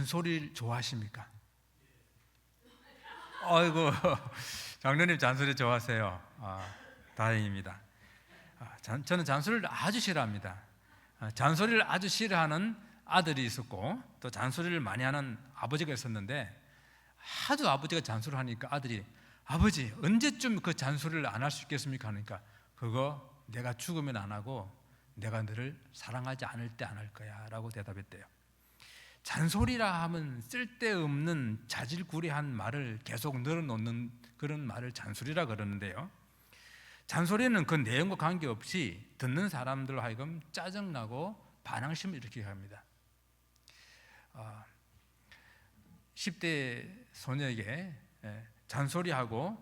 잔소리를 좋아하십니까? 아이고, 장로님 잔소리 좋아하세요. 다행입니다. 저는 잔소리를 아주 싫어합니다. 잔소리를 아주 싫어하는 아들이 있었고 또 잔소리를 많이 하는 아버지가 있었는데, 하도 아버지가 잔소리를 하니까 아들이 아버지 언제쯤 그 잔소리를 안 할 수 있겠습니까? 하니까 그거 내가 죽으면 안 하고 내가 너를 사랑하지 않을 때 안 할 거야 라고 대답했대요. 잔소리라 하면 쓸데없는 자질구레한 말을 계속 늘어놓는 그런 말을 잔소리라 그러는데요, 잔소리는 그 내용과 관계없이 듣는 사람들 하여금 짜증나고 반항심을 일으키게 합니다. 10대 소녀에게 잔소리하고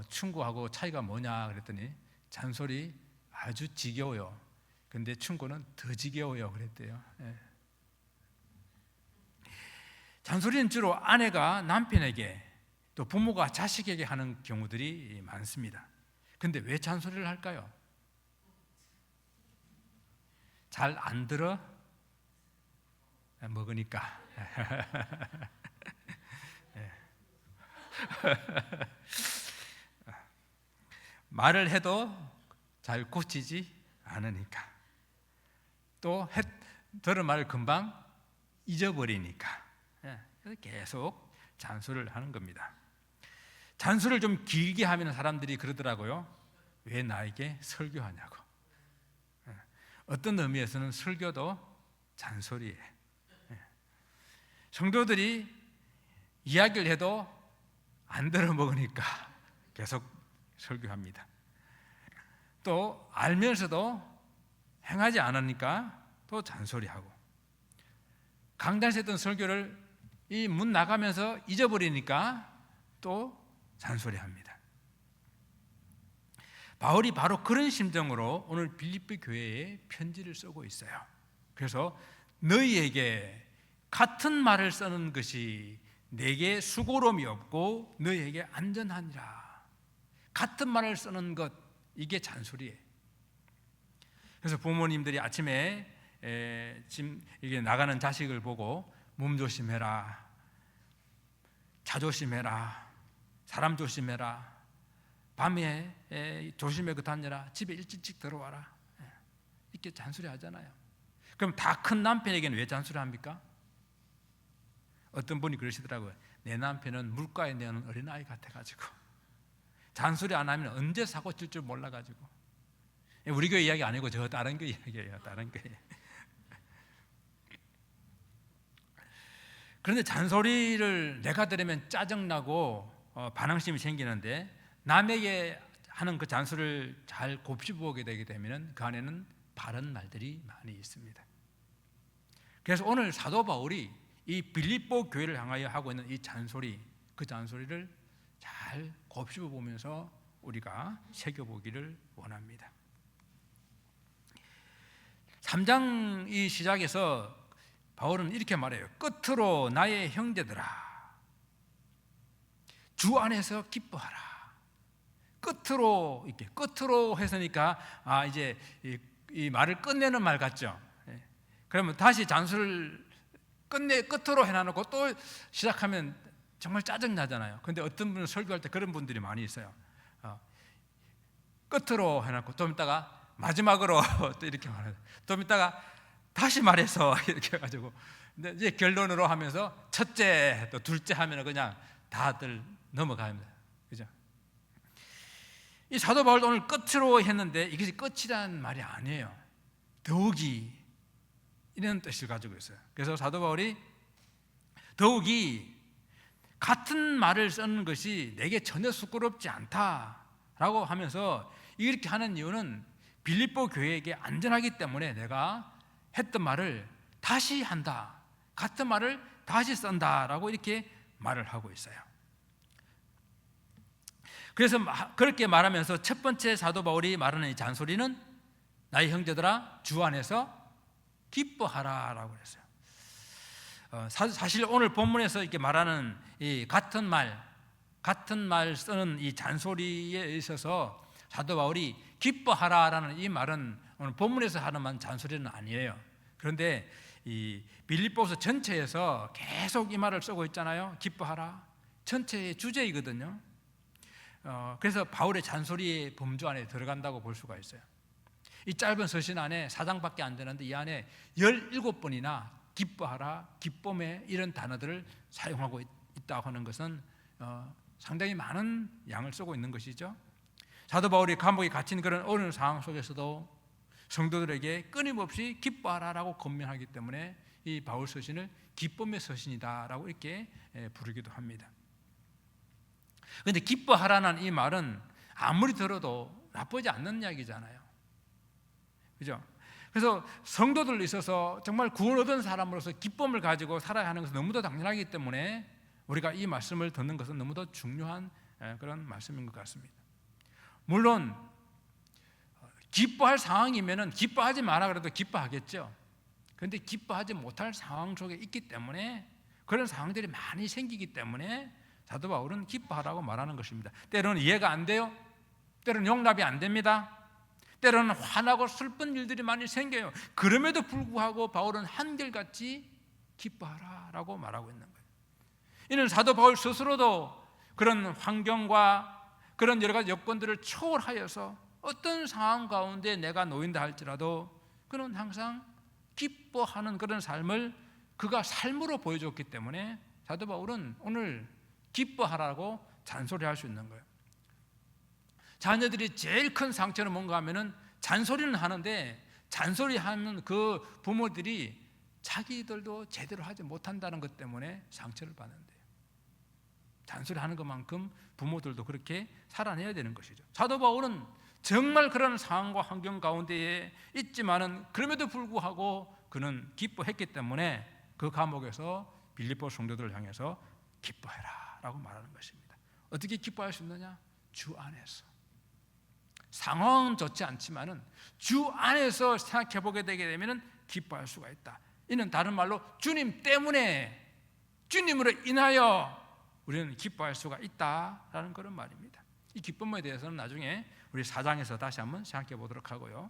충고하고 차이가 뭐냐 그랬더니 잔소리 아주 지겨워요. 근데 충고는 더 지겨워요 그랬대요. 잔소리는 주로 아내가 남편에게 또 부모가 자식에게 하는 경우들이 많습니다. 근데 왜 잔소리를 할까요? 잘 안 들어 먹으니까. 말을 해도 잘 고치지 않으니까, 또 들은 말을 금방 잊어버리니까 계속 잔소리를 하는 겁니다. 잔소리를 좀 길게 하면 사람들이 그러더라고요. 왜 나에게 설교하냐고. 어떤 의미에서는 설교도 잔소리예요. 성도들이 이야기를 해도 안 들어먹으니까 계속 설교합니다. 또 알면서도 행하지 않으니까 또 잔소리하고, 강단에서 했던 설교를 이 문 나가면서 잊어버리니까 또 잔소리합니다. 바울이 바로 그런 심정으로 오늘 빌립보 교회에 편지를 쓰고 있어요. 그래서 너희에게 같은 말을 쓰는 것이 내게 수고로움이 없고 너희에게 안전하니라. 같은 말을 쓰는 것, 이게 잔소리예요. 그래서 부모님들이 아침에 지금 이게 나가는 자식을 보고 몸 조심해라, 차 조심해라, 사람 조심해라, 밤에 조심해 다녀라, 집에 일찍 들어와라, 이렇게 잔소리 하잖아요. 그럼 다 큰 남편에게는 왜 잔소리 합니까? 어떤 분이 그러시더라고요. 내 남편은 물가에 내는 어린아이 같아가지고 잔소리 안 하면 언제 사고 칠 줄 몰라가지고. 우리 교회 이야기 아니고 저 다른 교회 이야기예요. 다른 교회. 그런데 잔소리를 내가 들으면 짜증나고 반항심이 생기는데, 남에게 하는 그 잔소리를 잘 곱씹어보게 되게 되면 그 안에는 바른 말들이 많이 있습니다. 그래서 오늘 사도 바울이 이 빌립보 교회를 향하여 하고 있는 이 잔소리, 그 잔소리를 잘 곱씹어보면서 우리가 새겨보기를 원합니다. 3장 이 시작에서 바울은 이렇게 말해요. 끝으로 나의 형제들아, 주 안에서 기뻐하라. 끝으로, 이렇게 끝으로 했으니까 이제 이 말을 끝내는 말 같죠. 그러면 다시 잔소리를 끝으로 해놔놓고 또 시작하면 정말 짜증나잖아요. 근데 어떤 분은 설교할 때 그런 분들이 많이 있어요. 끝으로 해놓고 좀 있다가 마지막으로 또 이렇게 말해요. 좀 있다가 다시 말해서 이렇게 해가지고, 근데 이제 결론으로 하면서 첫째 또 둘째 하면 그냥 다들 넘어갑니다. 그죠? 이 사도 바울도 오늘 끝으로 했는데 이것이 끝이라는 말이 아니에요. 더욱이 이런 뜻을 가지고 있어요. 그래서 사도 바울이 더욱이 같은 말을 쓰는 것이 내게 전혀 쑥스럽지 않다라고 하면서, 이렇게 하는 이유는 빌립보 교회에게 안전하기 때문에 내가 했던 말을 다시 한다, 같은 말을 다시 쓴다라고 이렇게 말을 하고 있어요. 그래서 그렇게 말하면서 첫 번째 사도 바울이 말하는 이 잔소리는 나의 형제들아 주 안에서 기뻐하라라고 그랬어요. 사실 오늘 본문에서 이렇게 말하는 이 같은 말 쓰는 이 잔소리에 있어서 사도 바울이 기뻐하라라는 이 말은 오늘 본문에서 하는 잔소리는 아니에요. 그런데 이 빌립보서 전체에서 계속 이 말을 쓰고 있잖아요. 기뻐하라. 전체의 주제이거든요. 그래서 바울의 잔소리의 범주 안에 들어간다고 볼 수가 있어요. 이 짧은 서신 안에 4장밖에 안 되는데 이 안에 17번이나 기뻐하라, 기쁨에 이런 단어들을 사용하고 있다고 하는 것은 상당히 많은 양을 쓰고 있는 것이죠. 사도 바울이 감옥에 갇힌 그런 어려운 상황 속에서도 성도들에게 끊임없이 기뻐하라라고 권면하기 때문에 이 바울 서신을 기쁨의 서신이다라고 이렇게 부르기도 합니다. 그런데 기뻐하라는 이 말은 아무리 들어도 나쁘지 않는 이야기잖아요. 그죠? 그래서 성도들 있어서 정말 구원 얻은 사람으로서 기쁨을 가지고 살아야 하는 것은 너무도 당연하기 때문에 우리가 이 말씀을 듣는 것은 너무도 중요한 그런 말씀인 것 같습니다. 물론 기뻐할 상황이면은 기뻐하지 마라 그래도 기뻐하겠죠. 그런데 기뻐하지 못할 상황 속에 있기 때문에 그런 상황들이 많이 생기기 때문에 사도 바울은 기뻐하라고 말하는 것입니다. 때로는 이해가 안 돼요. 때로는 용납이 안 됩니다. 때로는 화나고 슬픈 일들이 많이 생겨요. 그럼에도 불구하고 바울은 한결같이 기뻐하라라고 말하고 있는 거예요. 이는 사도 바울 스스로도 그런 환경과 그런 여러 가지 여건들을 초월하여서 어떤 상황 가운데 내가 놓인다 할지라도 그는 항상 기뻐하는 그런 삶을 그가 삶으로 보여줬기 때문에 사도 바울은 오늘 기뻐하라고 잔소리할 수 있는 거예요. 자녀들이 제일 큰 상처는 뭔가 하면은 잔소리는 하는데 잔소리하는 그 부모들이 자기들도 제대로 하지 못한다는 것 때문에 상처를 받는데요. 잔소리하는 것만큼 부모들도 그렇게 살아내야 되는 것이죠. 사도 바울은 정말 그런 상황과 환경 가운데에 있지만은 그럼에도 불구하고 그는 기뻐했기 때문에 그 감옥에서 빌립보 성도들을 향해서 기뻐해라라고 말하는 것입니다. 어떻게 기뻐할 수 있느냐? 주 안에서. 상황은 좋지 않지만은 주 안에서 생각해 보게 되게 되면은 기뻐할 수가 있다. 이는 다른 말로 주님 때문에, 주님으로 인하여 우리는 기뻐할 수가 있다라는 그런 말입니다. 이 기쁨에 대해서는 나중에 우리 4장에서 다시 한번 생각해 보도록 하고요.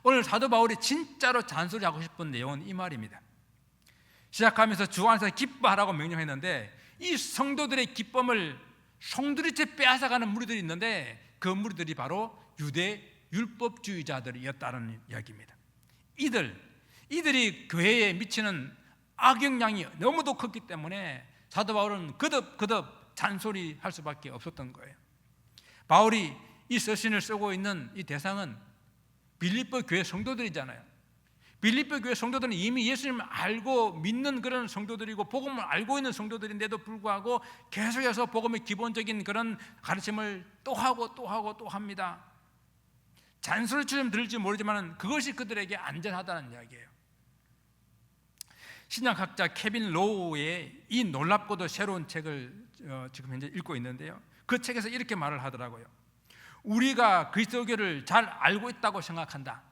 오늘 사도 바울이 진짜로 잔소리하고 싶은 내용은 이 말입니다. 시작하면서 주 안에서 기뻐하라고 명령했는데 이 성도들의 기쁨을 송두리째 빼앗아가는 무리들이 있는데 그 무리들이 바로 유대 율법주의자들이었다는 이야기입니다. 이들이 교회에 미치는 악영향이 너무도 컸기 때문에 사도 바울은 거듭 잔소리할 수밖에 없었던 거예요. 바울이 이 서신을 쓰고 있는 이 대상은 빌립보 교회 성도들이잖아요. 빌립보 교회 성도들은 이미 예수님을 알고 믿는 그런 성도들이고 복음을 알고 있는 성도들인데도 불구하고 계속해서 복음의 기본적인 그런 가르침을 또 하고 또 하고 또 합니다. 잔소리처럼 들을지 모르지만 그것이 그들에게 안전하다는 이야기예요. 신약학자 케빈 로우의 이 놀랍고도 새로운 책을 지금 현재 읽고 있는데요. 그 책에서 이렇게 말을 하더라고요. 우리가 그리스도교를 잘 알고 있다고 생각한다.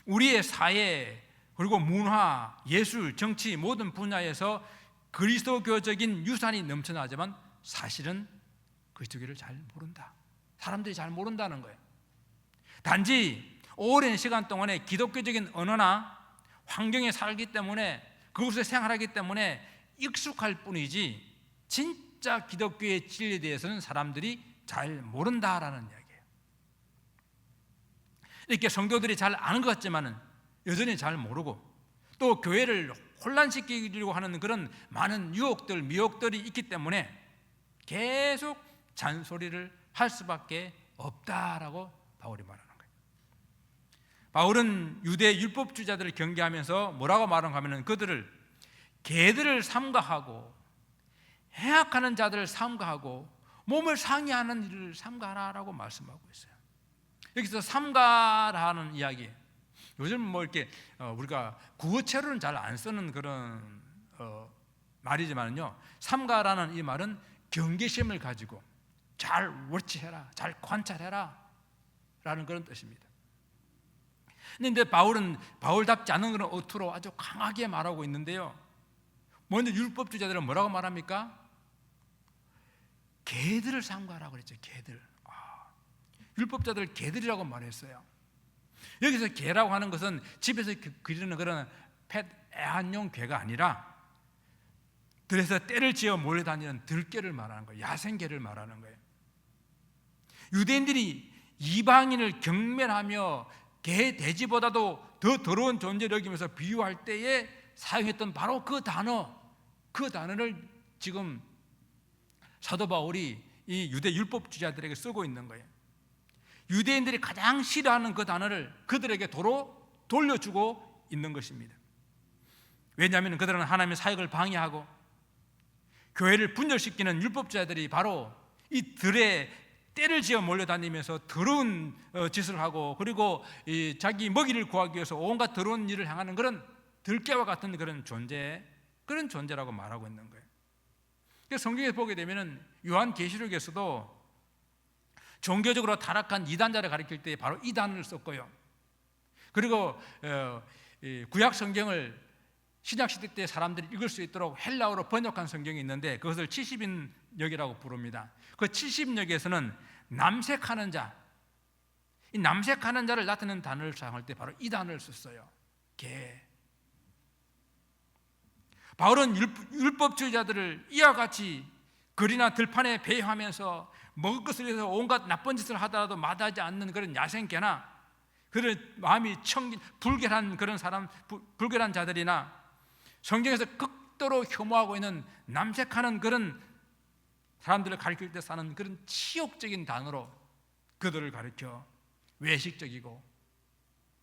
우리의 사회 그리고 문화, 예술, 정치 모든 분야에서 그리스도교적인 유산이 넘쳐나지만 사실은 그리스도교를 잘 모른다. 사람들이 잘 모른다는 거예요. 단지 오랜 시간 동안에 기독교적인 언어나 환경에 살기 때문에 그곳에 생활하기 때문에 익숙할 뿐이지 진짜 기독교의 진리에 대해서는 사람들이 잘 모른다라는 이야기예요. 이렇게 성도들이 잘 아는 것 같지만은 여전히 잘 모르고 또 교회를 혼란시키려고 하는 그런 많은 유혹들, 미혹들이 있기 때문에 계속 잔소리를 할 수밖에 없다라고 바울이 말하는 거예요. 바울은 유대 율법주의자들을 경계하면서 뭐라고 말하는가 하면은 그들을 개들을 삼가하고 해악하는 자들을 삼가하고 몸을 상해하는 일을 삼가하라고 말씀하고 있어요. 여기서 삼가라는 이야기. 요즘 뭐 이렇게 우리가 구어체로는 잘 안 쓰는 그런 말이지만요. 삼가라는 이 말은 경계심을 가지고 잘 워치해라, 잘 관찰해라 라는 그런 뜻입니다. 그런데 바울은 바울답지 않은 그런 어투로 아주 강하게 말하고 있는데요. 먼저 율법주의자들은 뭐라고 말합니까? 개들을 삼가라고 그랬죠. 개들. 율법자들 개들이라고 말했어요. 여기서 괴라고 하는 것은 집에서 기르는 그런 애완용 괴가 아니라 들에서 떼를 지어 몰려다니는 들개를 말하는 거예요. 야생개를 말하는 거예요. 유대인들이 이방인을 경멸하며 개, 돼지보다도 더 더러운 존재를 여기면서 비유할 때에 사용했던 바로 그 단어를 지금 사도 바울이 이 유대 율법주의자들에게 쓰고 있는 거예요. 유대인들이 가장 싫어하는 그 단어를 그들에게 도로 돌려주고 있는 것입니다. 왜냐하면 그들은 하나님의 사역을 방해하고 교회를 분열시키는 율법주의자들이 바로 이 들에 떼를 지어 몰려다니면서 더러운 짓을 하고, 그리고 자기 먹이를 구하기 위해서 온갖 더러운 일을 행하는 그런 들깨와 같은 그런 존재라고 말하고 있는 거예요. 그래서 성경에 보게 되면은 요한계시록에서도 종교적으로 타락한 이단자를 가리킬 때 바로 이 단어를 썼고요. 그리고 구약 성경을 신약시대 때 사람들이 읽을 수 있도록 헬라어로 번역한 성경이 있는데 그것을 70인역이라고 부릅니다. 그 70인역에서는 남색하는 자, 이 남색하는 자를 나타내는 단어를 사용할 때 바로 이 단어를 썼어요. 개. 바울은 율법주의자들을 이와 같이 거리나 들판에 배회하면서 먹을 것을 위해서 온갖 나쁜 짓을 하더라도 마다하지 않는 그런 야생개나 그런 마음이 불결한 그런 불결한 자들이나 성경에서 극도로 혐오하고 있는 남색하는 그런 사람들을 가리킬 때 쓰는 그런 치욕적인 단어로 그들을 가리켜 외식적이고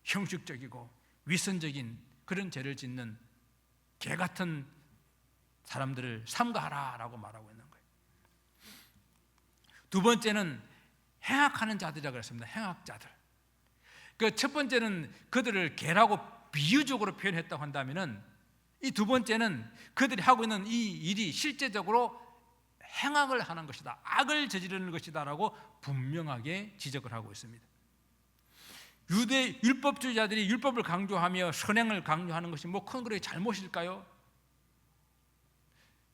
형식적이고 위선적인 그런 죄를 짓는 개 같은 사람들을 삼가하라라고 말하고 있는 거예요. 두 번째는 행악하는 자들이라고 그랬습니다. 행악자들. 그 첫 번째는 그들을 개라고 비유적으로 표현했다고 한다면은 이 두 번째는 그들이 하고 있는 이 일이 실제적으로 행악을 하는 것이다, 악을 저지르는 것이다라고 분명하게 지적을 하고 있습니다. 유대 율법주의자들이 율법을 강조하며 선행을 강조하는 것이 뭐 큰 그렇게 잘못일까요?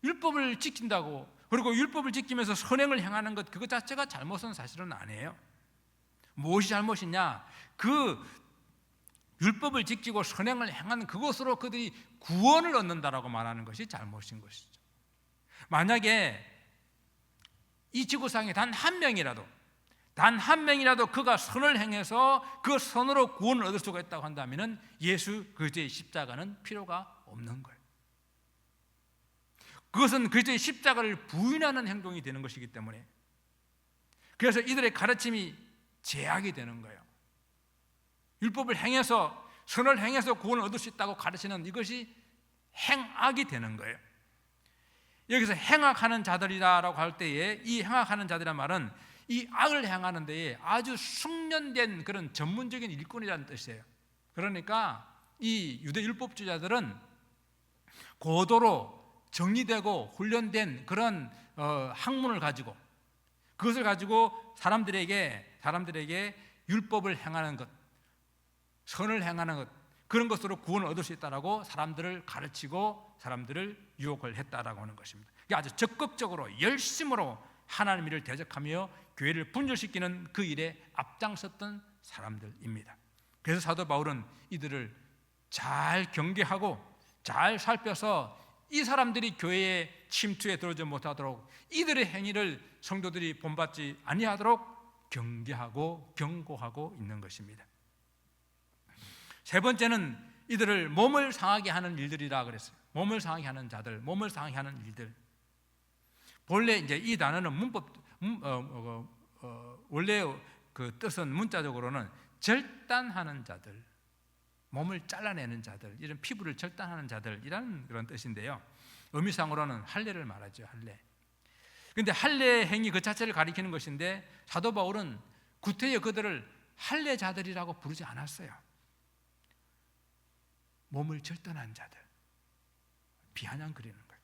율법을 지킨다고, 그리고 율법을 지키면서 선행을 행하는 것, 그것 자체가 잘못은 사실은 아니에요. 무엇이 잘못이냐? 그 율법을 지키고 선행을 행하는 그것으로 그들이 구원을 얻는다라고 말하는 것이 잘못인 것이죠. 만약에 이 지구상에 단 한 명이라도 그가 선을 행해서 그 선으로 구원을 얻을 수가 있다고 한다면 예수 그리스도의 십자가는 필요가 없는 거예요. 그것은 그리스도의 십자가를 부인하는 행동이 되는 것이기 때문에, 그래서 이들의 가르침이 제약이 되는 거예요. 율법을 행해서, 선을 행해서 구원을 얻을 수 있다고 가르치는 이것이 행악이 되는 거예요. 여기서 행악하는 자들이라고 할 때에 이 행악하는 자들이란 말은 이 악을 행하는 데에 아주 숙련된 그런 전문적인 일꾼이라는 뜻이에요. 그러니까 이 유대 율법주의자들은 고도로 정리되고 훈련된 그런 학문을 가지고, 그것을 가지고 사람들에게 율법을 행하는 것, 선을 행하는 것, 그런 것으로 구원을 얻을 수 있다라고 사람들을 가르치고 사람들을 유혹을 했다라고 하는 것입니다. 아주 적극적으로 열심으로 하나님 일을 대적하며 교회를 분열시키는 그 일에 앞장섰던 사람들입니다. 그래서 사도 바울은 이들을 잘 경계하고 잘 살펴서 이 사람들이 교회에 침투에 들어오지 못하도록, 이들의 행위를 성도들이 본받지 아니하도록 경계하고 경고하고 있는 것입니다. 세 번째는 이들을 몸을 상하게 하는 일들이라 그랬어요. 몸을 상하게 하는 자들, 몸을 상하게 하는 일들. 본래 이제 이 단어는 원래 그 뜻은 문자적으로는 절단하는 자들, 몸을 잘라내는 자들, 이런 피부를 절단하는 자들이라는 그런 뜻인데요. 의미상으로는 할례를 말하죠. 할례. 그런데 할례 행위 그 자체를 가리키는 것인데 사도 바울은 구태여 그들을 할례자들이라고 부르지 않았어요. 몸을 절단한 자들, 비아냥거리는 거예요.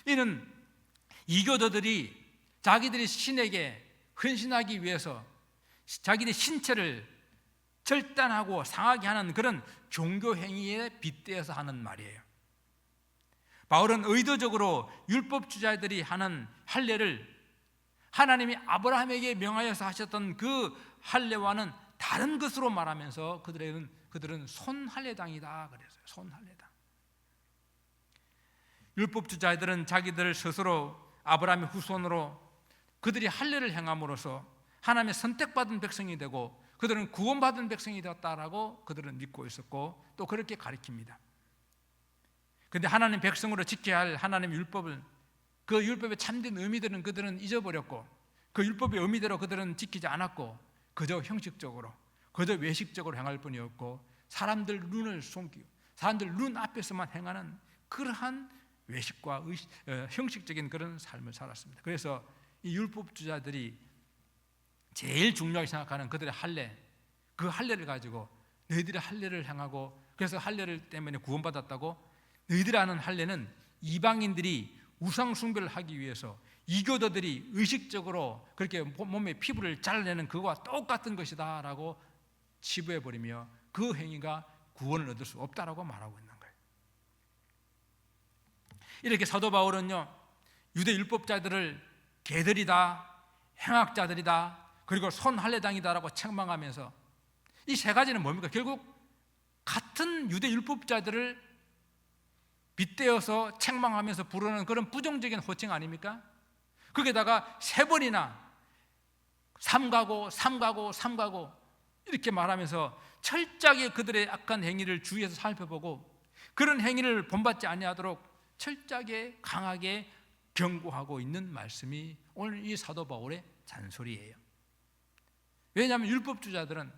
이는 이교도들이 자기들이 신에게 헌신하기 위해서 자기들의 신체를 절단하고 상하게 하는 그런 종교 행위에 빗대어서 하는 말이에요. 바울은 의도적으로 율법주의자들이 하는 할례를 하나님이 아브라함에게 명하여서 하셨던 그 할례와는 다른 것으로 말하면서 그들은 손할례당이다 그랬어요. 손할례당. 율법주자들은 자기들 스스로 아브라함의 후손으로 그들이 할례를 행함으로써 하나님의 선택받은 백성이 되고 그들은 구원받은 백성이 되었다라고 그들은 믿고 있었고 또 그렇게 가르칩니다. 그런데 하나님 백성으로 지켜야 할 하나님의 율법을, 그 율법의 참된 의미들은 그들은 잊어버렸고 그 율법의 의미대로 그들은 지키지 않았고 그저 형식적으로, 그저 외식적으로 행할 뿐이었고 사람들 눈을 숨기고 사람들 눈 앞에서만 행하는 그러한 외식과 형식적인 그런 삶을 살았습니다. 그래서 이 율법주자들이 제일 중요하게 생각하는 그들의 할례, 그 할례를 가지고 너희들의 할례를 행하고 그래서 할례를 때문에 구원받았다고, 너희들이 하는 할례는 이방인들이 우상 숭배를 하기 위해서 이교도들이 의식적으로 그렇게 몸에 피부를 잘라내는 그거와 똑같은 것이다 라고 치부해버리며 그 행위가 구원을 얻을 수 없다라고 말하고 있는 거예요. 이렇게 사도 바울은요, 유대 율법자들을 개들이다, 행악자들이다, 그리고 손할례당이다라고 책망하면서 이 세 가지는 뭡니까? 결국 같은 유대 율법자들을 빗대어서 책망하면서 부르는 그런 부정적인 호칭 아닙니까? 거기다가 세 번이나 삼가고 삼가고 삼가고 이렇게 말하면서 철저하게 그들의 악한 행위를 주위에서 살펴보고 그런 행위를 본받지 아니하도록 철저하게 강하게 경고하고 있는 말씀이 오늘 이 사도 바울의 잔소리예요. 왜냐하면 율법주자들은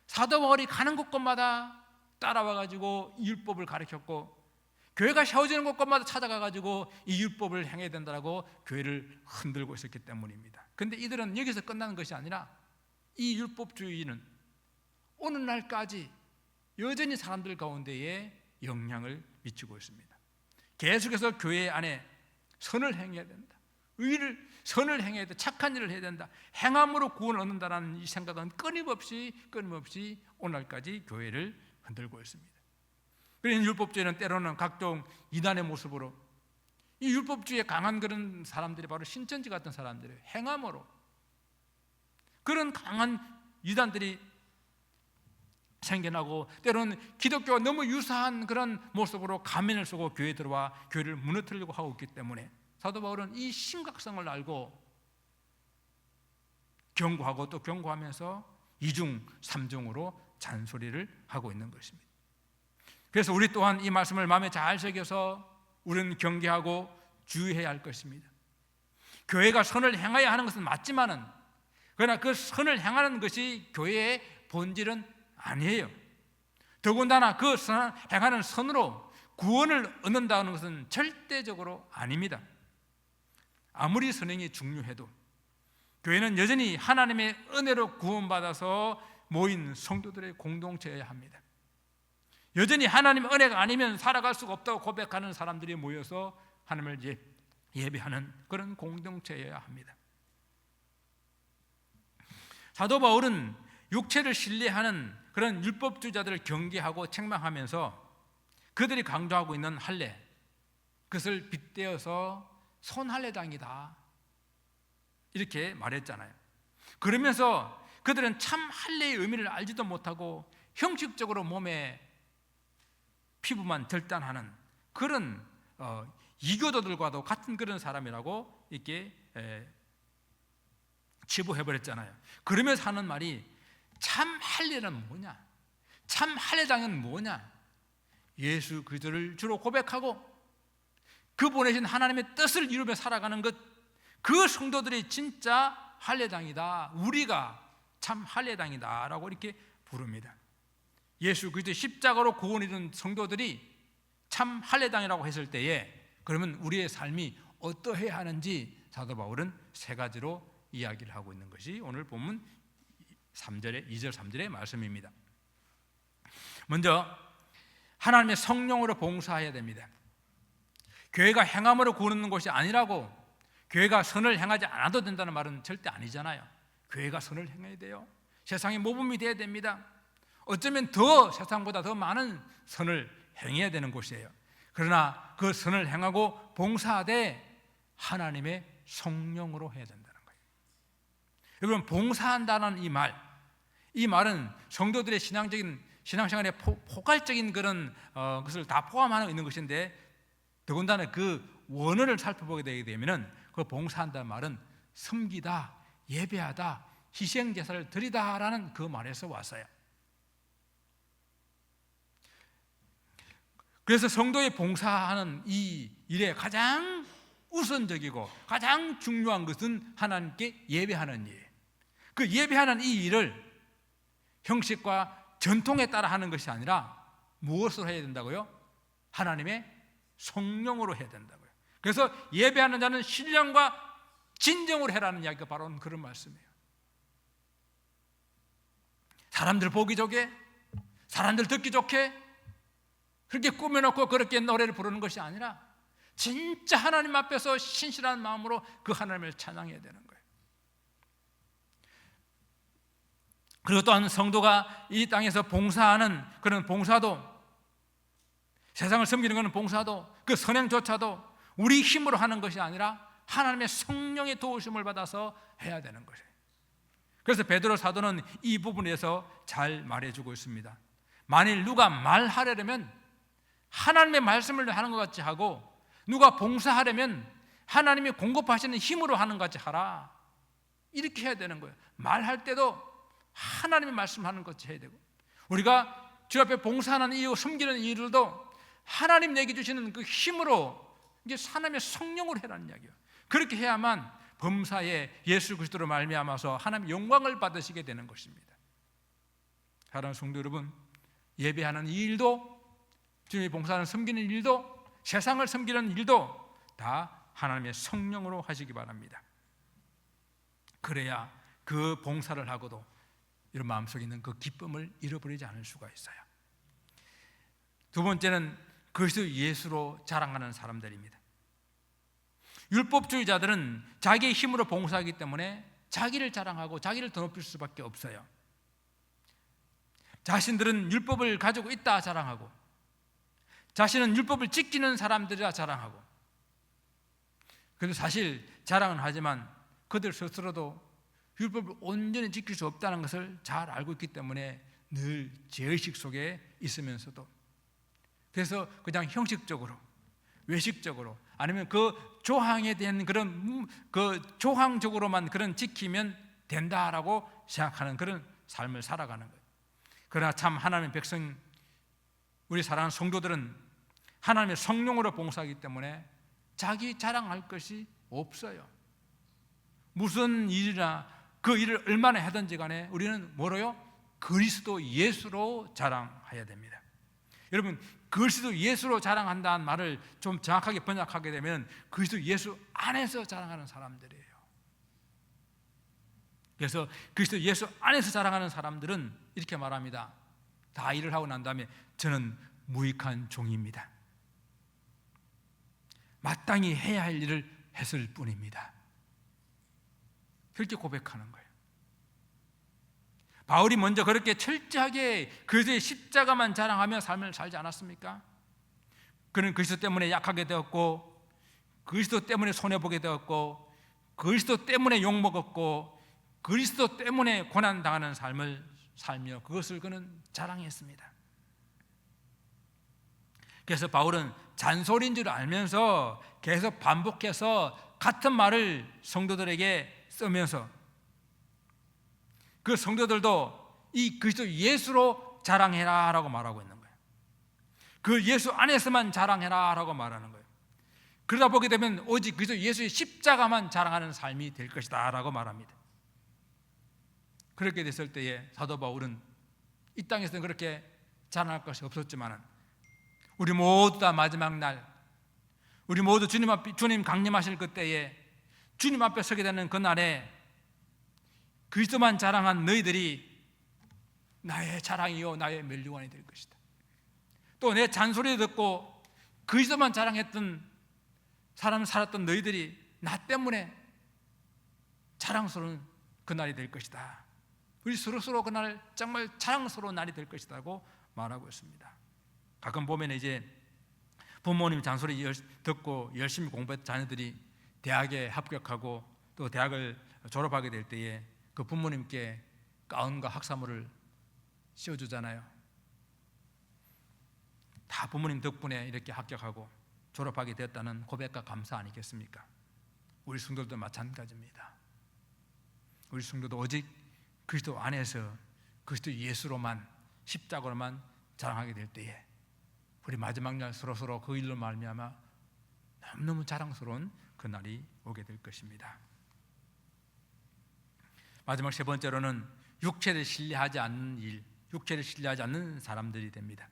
사도 바울이 가는 곳곳마다 따라와가지고 이 율법을 가르쳤고 교회가 세워지는 곳곳마다 찾아가가지고 이 율법을 행해야 된다고 교회를 흔들고 있었기 때문입니다. 그런데 이들은 여기서 끝나는 것이 아니라 이 율법주의는 오늘날까지 여전히 사람들 가운데에 영향을 미치고 있습니다. 계속해서 교회 안에 선을 행해야 된다, 선을 행해야 된다, 착한 일을 해야 된다, 행함으로 구원을 얻는다는 이 생각은 끊임없이 오늘까지 교회를 흔들고 있습니다. 그래서 율법주의는 때로는 각종 이단의 모습으로, 이 율법주의에 강한 그런 사람들이 바로 신천지 같은 사람들이에요. 행함으로 그런 강한 이단들이 생겨나고 때로는 기독교와 너무 유사한 그런 모습으로 가면을 쓰고 교회에 들어와 교회를 무너뜨리려고 하고 있기 때문에 사도 바울은 이 심각성을 알고 경고하고 또 경고하면서 이중 삼중으로 잔소리를 하고 있는 것입니다. 그래서 우리 또한 이 말씀을 마음에 잘 새겨서 우리는 경계하고 주의해야 할 것입니다. 교회가 선을 행해야 하는 것은 맞지만은 그러나 그 선을 행하는 것이 교회의 본질은 아니에요. 더군다나 그 행하는 선으로 구원을 얻는다는 것은 절대적으로 아닙니다. 아무리 선행이 중요해도 교회는 여전히 하나님의 은혜로 구원받아서 모인 성도들의 공동체여야 합니다. 여전히 하나님 은혜가 아니면 살아갈 수가 없다고 고백하는 사람들이 모여서 하나님을 예배하는 그런 공동체여야 합니다. 사도 바울은 육체를 신뢰하는 그런 율법주의자들을 경계하고 책망하면서 그들이 강조하고 있는 할례, 그것을 빗대어서 손할례당이다 이렇게 말했잖아요. 그러면서 그들은 참 할례의 의미를 알지도 못하고 형식적으로 몸에 피부만 절단하는 그런 이교도들과도 같은 그런 사람이라고 이렇게 치부해버렸잖아요. 그러면서 하는 말이 참 할례는 뭐냐? 참 할례당은 뭐냐? 예수 그리스도를 주로 고백하고 그 보내신 하나님의 뜻을 이루며 살아가는 것, 그 성도들이 진짜 할례당이다, 우리가 참 할례당이다 라고 이렇게 부릅니다. 예수 그리스도의 십자가로 구원 이룬 성도들이 참 할례당이라고 했을 때에 그러면 우리의 삶이 어떠해야 하는지 사도 바울은 세 가지로 이야기를 하고 있는 것이 오늘 본문 2절 3절의 말씀입니다. 먼저 하나님의 성령으로 봉사해야 됩니다. 교회가 행함으로 구원하는 것이 아니라고 교회가 선을 행하지 않아도 된다는 말은 절대 아니잖아요. 교회가 선을 행해야 돼요. 세상의 모범이 되어야 됩니다. 어쩌면 더 세상보다 더 많은 선을 행해야 되는 곳이에요. 그러나 그 선을 행하고 봉사하되 하나님의 성령으로 해야 된다는 거예요. 여러분, 봉사한다는 이 말, 이 말은 성도들의 신앙생활에 포괄적인 그런 것을 다 포함하고 있는 것인데, 더군다나 그 원어를 살펴보게 되게 되면은 그 봉사한다는 말은 섬기다, 예배하다, 희생제사를 드리다라는 그 말에서 왔어요. 그래서 성도의 봉사하는 이 일에 가장 우선적이고 가장 중요한 것은 하나님께 예배하는 일. 그 예배하는 이 일을 형식과 전통에 따라 하는 것이 아니라 무엇으로 해야 된다고요? 하나님의 성령으로 해야 된다고요. 그래서 예배하는 자는 신령과 진정으로 해라는 이야기가 바로 그런 말씀이에요. 사람들 보기 좋게, 사람들 듣기 좋게 그렇게 꾸며놓고 그렇게 노래를 부르는 것이 아니라 진짜 하나님 앞에서 신실한 마음으로 그 하나님을 찬양해야 되는 거예요. 그리고 또한 성도가 이 땅에서 봉사하는 그런 봉사도, 세상을 섬기는 것은 봉사도, 그 선행조차도 우리 힘으로 하는 것이 아니라 하나님의 성령의 도우심을 받아서 해야 되는 것이에요. 그래서 베드로 사도는 이 부분에서 잘 말해주고 있습니다. 만일 누가 말하려면 하나님의 말씀을 하는 것 같이 하고, 누가 봉사하려면 하나님이 공급하시는 힘으로 하는 것 같이 하라, 이렇게 해야 되는 거예요. 말할 때도 하나님의 말씀하는 것 같이 해야 되고, 우리가 주 앞에 봉사하는 이 섬기는 일들도 하나님 내게 주시는 그 힘으로, 이게 하나님의 성령으로 해라는 이야기예요. 그렇게 해야만 범사에 예수 그리스도로 말미암아서 하나님의 영광을 받으시게 되는 것입니다. 사랑하는 성도 여러분, 예배하는 이 일도, 주님의 봉사하는 섬기는 일도, 세상을 섬기는 일도 다 하나님의 성령으로 하시기 바랍니다. 그래야 그 봉사를 하고도 이런 마음속에 있는 그 기쁨을 잃어버리지 않을 수가 있어요. 두 번째는 그리스도 예수로 자랑하는 사람들입니다. 율법주의자들은 자기의 힘으로 봉사하기 때문에 자기를 자랑하고 자기를 더 높일 수밖에 없어요. 자신들은 율법을 가지고 있다 자랑하고, 자신은 율법을 지키는 사람들이라 자랑하고, 그래도 사실 자랑은 하지만 그들 스스로도 율법을 온전히 지킬 수 없다는 것을 잘 알고 있기 때문에 늘 죄의식 속에 있으면서도, 그래서 그냥 형식적으로, 외식적으로, 아니면 그 조항에 대한 그런 그 조항적으로만 그런 지키면 된다라고 생각하는 그런 삶을 살아가는 거예요. 그러나 참 하나님의 백성, 우리 사랑하는 성도들은 하나님의 성령으로 봉사하기 때문에 자기 자랑할 것이 없어요. 무슨 일이나 그 일을 얼마나 하든지 간에 우리는 뭐로요? 그리스도 예수로 자랑해야 됩니다. 여러분, 그리스도 예수로 자랑한다는 말을 좀 정확하게 번역하게 되면 그리스도 예수 안에서 자랑하는 사람들이에요. 그래서 그리스도 예수 안에서 자랑하는 사람들은 이렇게 말합니다. 다 일을 하고 난 다음에 저는 무익한 종입니다. 마땅히 해야 할 일을 했을 뿐입니다. 그렇게 고백하는 거예요. 바울이 먼저 그렇게 철저하게 그리스도의 십자가만 자랑하며 삶을 살지 않았습니까? 그는 그리스도 때문에 약하게 되었고, 그리스도 때문에 손해보게 되었고, 그리스도 때문에 욕먹었고, 그리스도 때문에 고난당하는 삶을 살며 그것을 그는 자랑했습니다. 그래서 바울은 잔소리인 줄 알면서 계속 반복해서 같은 말을 성도들에게 쓰면서 그 성도들도 이 그리스도 예수로 자랑해라 라고 말하고 있는 거예요. 그 예수 안에서만 자랑해라 라고 말하는 거예요. 그러다 보게 되면 오직 그리스도 예수의 십자가만 자랑하는 삶이 될 것이다 라고 말합니다. 그렇게 됐을 때에 사도 바울은 이 땅에서는 그렇게 자랑할 것이 없었지만 우리 모두 다 마지막 날, 우리 모두 주님 강림하실 그때에 주님 앞에 서게 되는 그날에 그리스도만 자랑한 너희들이 나의 자랑이요 나의 멸류관이 될 것이다. 또 내 잔소리 듣고 그리스도만 자랑했던 사람 살았던 너희들이 나 때문에 자랑스러운 그날이 될 것이다. 우리 서로 그날 정말 자랑스러운 날이 될 것이라고 말하고 있습니다. 가끔 보면 이제 부모님 잔소리 듣고 열심히 공부했던 자녀들이 대학에 합격하고 또 대학을 졸업하게 될 때에 그 부모님께 가운과 학사모를 씌워주잖아요. 다 부모님 덕분에 이렇게 합격하고 졸업하게 됐다는 고백과 감사 아니겠습니까? 우리 성도들도 마찬가지입니다. 우리 성도도 오직 그리스도 안에서 그리스도 예수로만, 십자가로만 자랑하게 될 때에 우리 마지막 날 서로서로 그 일로 말미암아 너무너무 자랑스러운 그 날이 오게 될 것입니다. 마지막 세 번째로는 육체를 신뢰하지 않는 일, 육체를 신뢰하지 않는 사람들이 됩니다.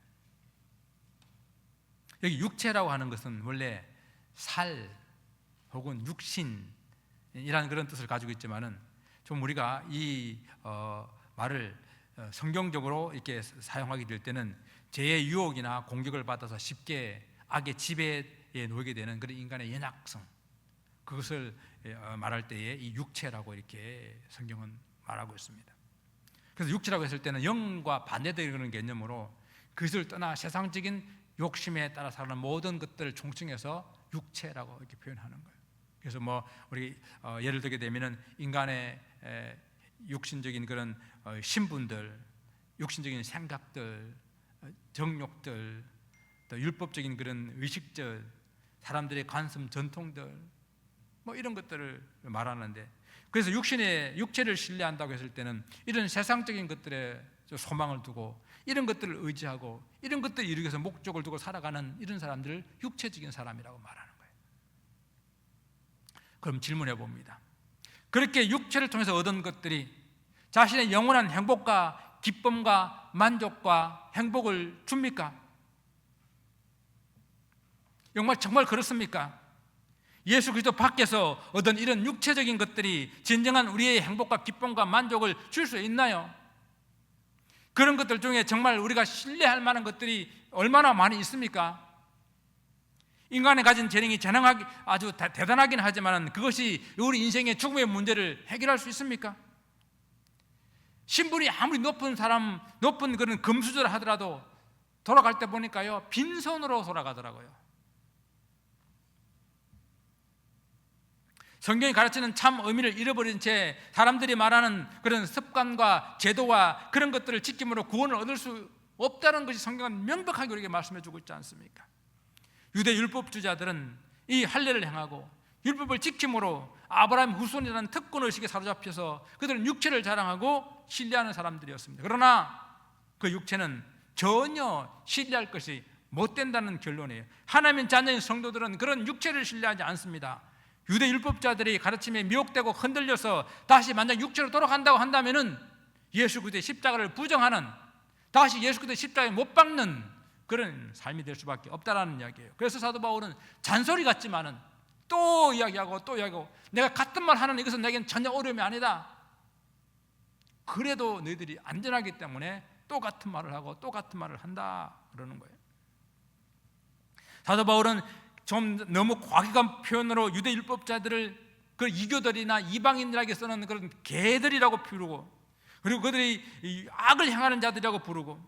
여기 육체라고 하는 것은 원래 살 혹은 육신이라는 그런 뜻을 가지고 있지만은 좀 우리가 이 말을 성경적으로 이렇게 사용하게 될 때는 죄의 유혹이나 공격을 받아서 쉽게 악의 지배에 놓이게 되는 그런 인간의 연약성, 그것을 말할 때에 이 육체라고 이렇게 성경은 말하고 있습니다. 그래서 육체라고 했을 때는 영과 반대되는 그런 개념으로 그것을 떠나 세상적인 욕심에 따라 사는 모든 것들을 총칭해서 육체라고 이렇게 표현하는 거예요. 그래서 뭐 우리 예를 들게 되면은 인간의 육신적인 그런 신분들, 육신적인 생각들, 정욕들, 또 율법적인 그런 의식들, 사람들의 관습, 전통들, 뭐 이런 것들을 말하는데, 그래서 육체를 신뢰한다고 했을 때는 이런 세상적인 것들에 소망을 두고 이런 것들을 의지하고 이런 것들을 이루기 위해서 목적을 두고 살아가는 이런 사람들을 육체적인 사람이라고 말하는 거예요. 그럼 질문해 봅니다. 그렇게 육체를 통해서 얻은 것들이 자신의 영원한 행복과 기쁨과 만족과 행복을 줍니까? 정말 그렇습니까? 예수 그리스도 밖에서 얻은 이런 육체적인 것들이 진정한 우리의 행복과 기쁨과 만족을 줄 수 있나요? 그런 것들 중에 정말 우리가 신뢰할 만한 것들이 얼마나 많이 있습니까? 인간이 가진 재능이 아주 대단하긴 하지만 그것이 우리 인생의 죽음의 문제를 해결할 수 있습니까? 신분이 아무리 높은 그런 금수저를 하더라도 돌아갈 때 보니까요, 빈손으로 돌아가더라고요. 성경이 가르치는 참 의미를 잃어버린 채 사람들이 말하는 그런 습관과 제도와 그런 것들을 지킴으로 구원을 얻을 수 없다는 것이 성경은 명백하게 우리에게 말씀해 주고 있지 않습니까? 유대 율법주의자들은 이 할례를 행하고 율법을 지킴으로 아브라함 후손이라는 특권의식에 사로잡혀서 그들은 육체를 자랑하고 신뢰하는 사람들이었습니다. 그러나 그 육체는 전혀 신뢰할 것이 못 된다는 결론이에요. 하나님의 자녀인 성도들은 그런 육체를 신뢰하지 않습니다. 유대 율법자들이 가르침에 미혹되고 흔들려서 다시 만약 육체로 돌아간다고 한다면은 예수 그리스도의 십자가를 부정하는, 다시 예수 그리스도의 십자가에 못 박는 그런 삶이 될 수밖에 없다라는 이야기예요. 그래서 사도 바울은 잔소리 같지만은 또 이야기하고 또 이야기하고, 내가 같은 말 하는 이것은 내게는 전혀 어려움이 아니다. 그래도 너희들이 안전하기 때문에 또 같은 말을 하고 또 같은 말을 한다 그러는 거예요. 사도 바울은 좀 너무 과격한 표현으로 유대 율법자들을 그 이교들이나 이방인들에게 쓰는 그런 개들이라고 부르고, 그리고 그들이 악을 행하는 자들이라고 부르고,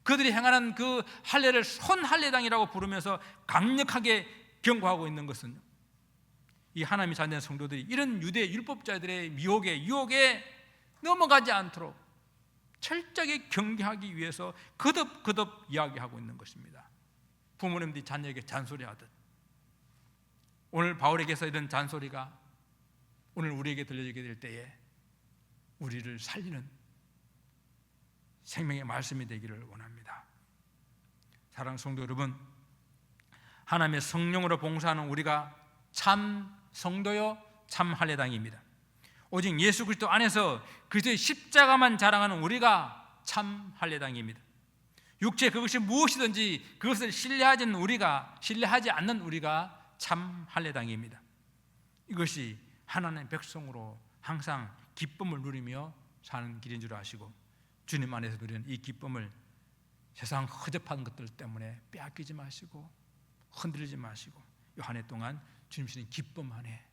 그들이 행하는 그 할례를 손할례당이라고 부르면서 강력하게 경고하고 있는 것은, 이 하나님의 자녀 성도들이 이런 유대 율법자들의 유혹에 넘어가지 않도록 철저하게 경계하기 위해서 거듭 이야기하고 있는 것입니다. 부모님들이 자녀에게 잔소리하듯 오늘 바울에게서 이런 잔소리가 오늘 우리에게 들려지게 될 때에 우리를 살리는 생명의 말씀이 되기를 원합니다. 사랑하는 성도 여러분, 하나님의 성령으로 봉사하는 우리가 참 성도요 참 할례당입니다. 오직 예수 그리스도 안에서 그리스도의 십자가만 자랑하는 우리가 참 할례당입니다. 육체 그것이 무엇이든지 그것을 신뢰하지 않는 우리가 참 할례당입니다. 이것이 하나님의 백성으로 항상 기쁨을 누리며 사는 길인 줄 아시고, 주님 안에서 누리는 이 기쁨을 세상 허접한 것들 때문에 빼앗기지 마시고 흔들리지 마시고 이 한 해 동안 주님 주신 기쁨 안에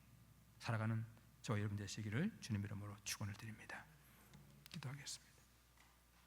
살아가는 저와 여러분 되시기를 주님 이름으로 축원을 드립니다. 기도하겠습니다.